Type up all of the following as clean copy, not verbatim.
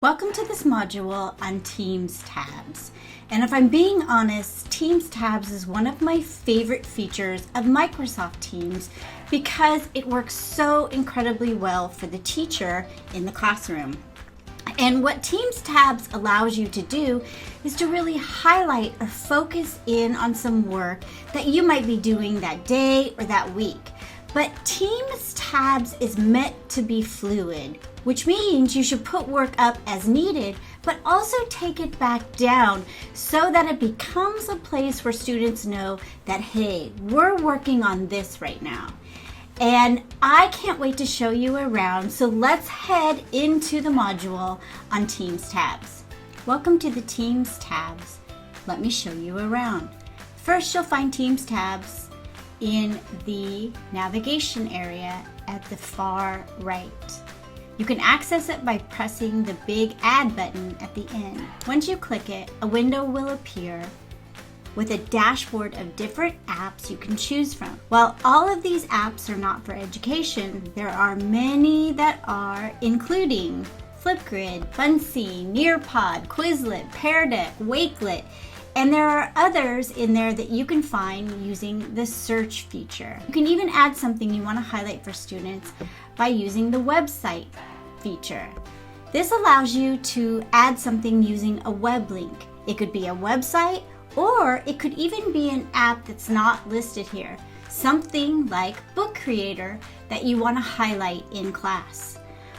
Welcome to this module on Teams tabs. And if I'm being honest, Teams tabs is one of my favorite features of Microsoft Teams because it works so incredibly well for the teacher in the classroom. And what Teams tabs allows you to do is to really highlight or focus in on some work that you might be doing that day or that week. But Teams tabs is meant to be fluid, which means you should put work up as needed, but also take it back down so that it becomes a place where students know that, hey, we're working on this right now. And I can't wait to show you around, so let's head into the module on Teams tabs. Welcome to the Teams tabs. Let me show you around. First, you'll find Teams tabs in the navigation area at the far right. You can access it by pressing the big Add button at the end. Once you click it, a window will appear with a dashboard of different apps you can choose from. While all of these apps are not for education, there are many that are, including Flipgrid, Buncee, Nearpod, Quizlet, Pear Deck, Wakelet, and there are others in there that you can find using the search feature. You can even add something you want to highlight for students by using the website feature. This allows you to add something using a web link. It could be a website, or it could even be an app that's not listed here. Something like Book Creator that you want to highlight in class.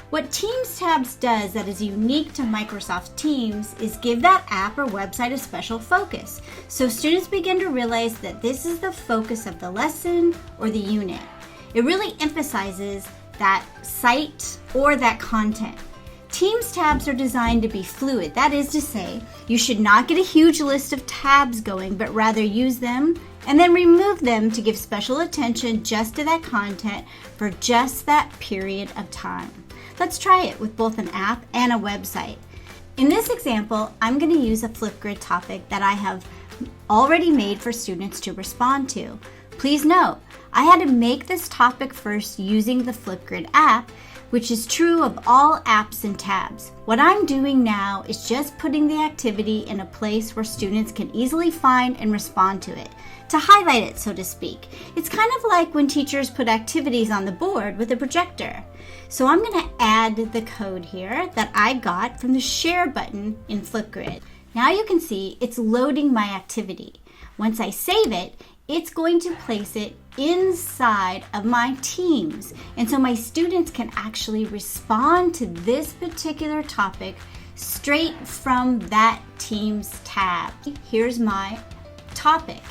What Teams tabs does that is unique to Microsoft Teams is give that app or website a special focus, so students begin to realize that this is the focus of the lesson or the unit. It really emphasizes that site or that content. Teams tabs are designed to be fluid. That is to say, you should not get a huge list of tabs going, but rather use them and then remove them to give special attention just to that content for just that period of time. Let's try it with both an app and a website. In this example, I'm going to use a Flipgrid topic that I have already made for students to respond to. Please note, I had to make this topic first using the Flipgrid app, which is true of all apps and tabs. What I'm doing now is just putting the activity in a place where students can easily find and respond to it, to highlight it, so to speak. It's kind of like when teachers put activities on the board with a projector. So I'm going to add the code here that I got from the Share button in Flipgrid. Now you can see it's loading my activity. Once I save it, it's going to place it inside of my Teams. And so my students can actually respond to this particular topic straight from that Teams tab. Here's my topic.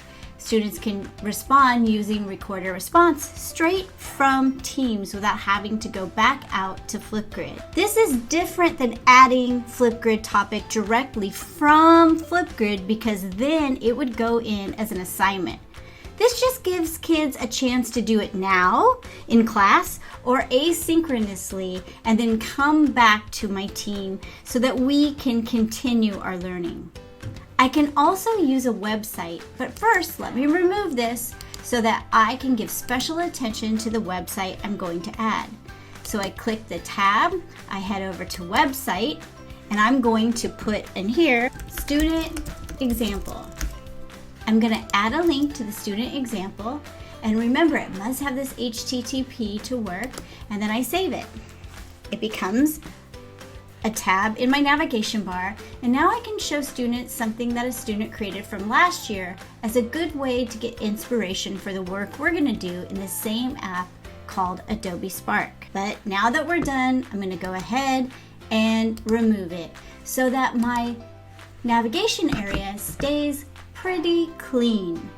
Students can respond using Record a Response straight from Teams without having to go back out to Flipgrid. This is different than adding Flipgrid topic directly from Flipgrid because then it would go in as an assignment. This just gives kids a chance to do it now in class or asynchronously and then come back to my team so that we can continue our learning. I can also use a website, but first let me remove this so that I can give special attention to the website I'm going to add. So I click the tab, I head over to website, and I'm going to put in here student example. I'm going to add a link to the student example, and remember it must have this HTTP to work, and then I save it. It becomes a tab in my navigation bar, and now I can show students something that a student created from last year as a good way to get inspiration for the work we're going to do in the same app called Adobe Spark. But now that we're done, I'm going to go ahead and remove it so that my navigation area stays pretty clean.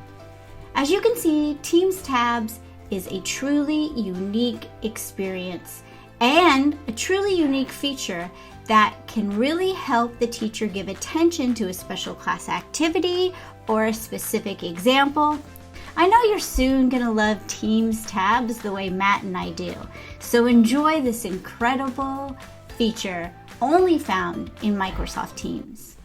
As you can see, Teams tabs is a truly unique experience and a truly unique feature that can really help the teacher give attention to a special class activity or a specific example. I know you're soon going to love Teams tabs the way Matt and I do, so enjoy this incredible feature only found in Microsoft Teams.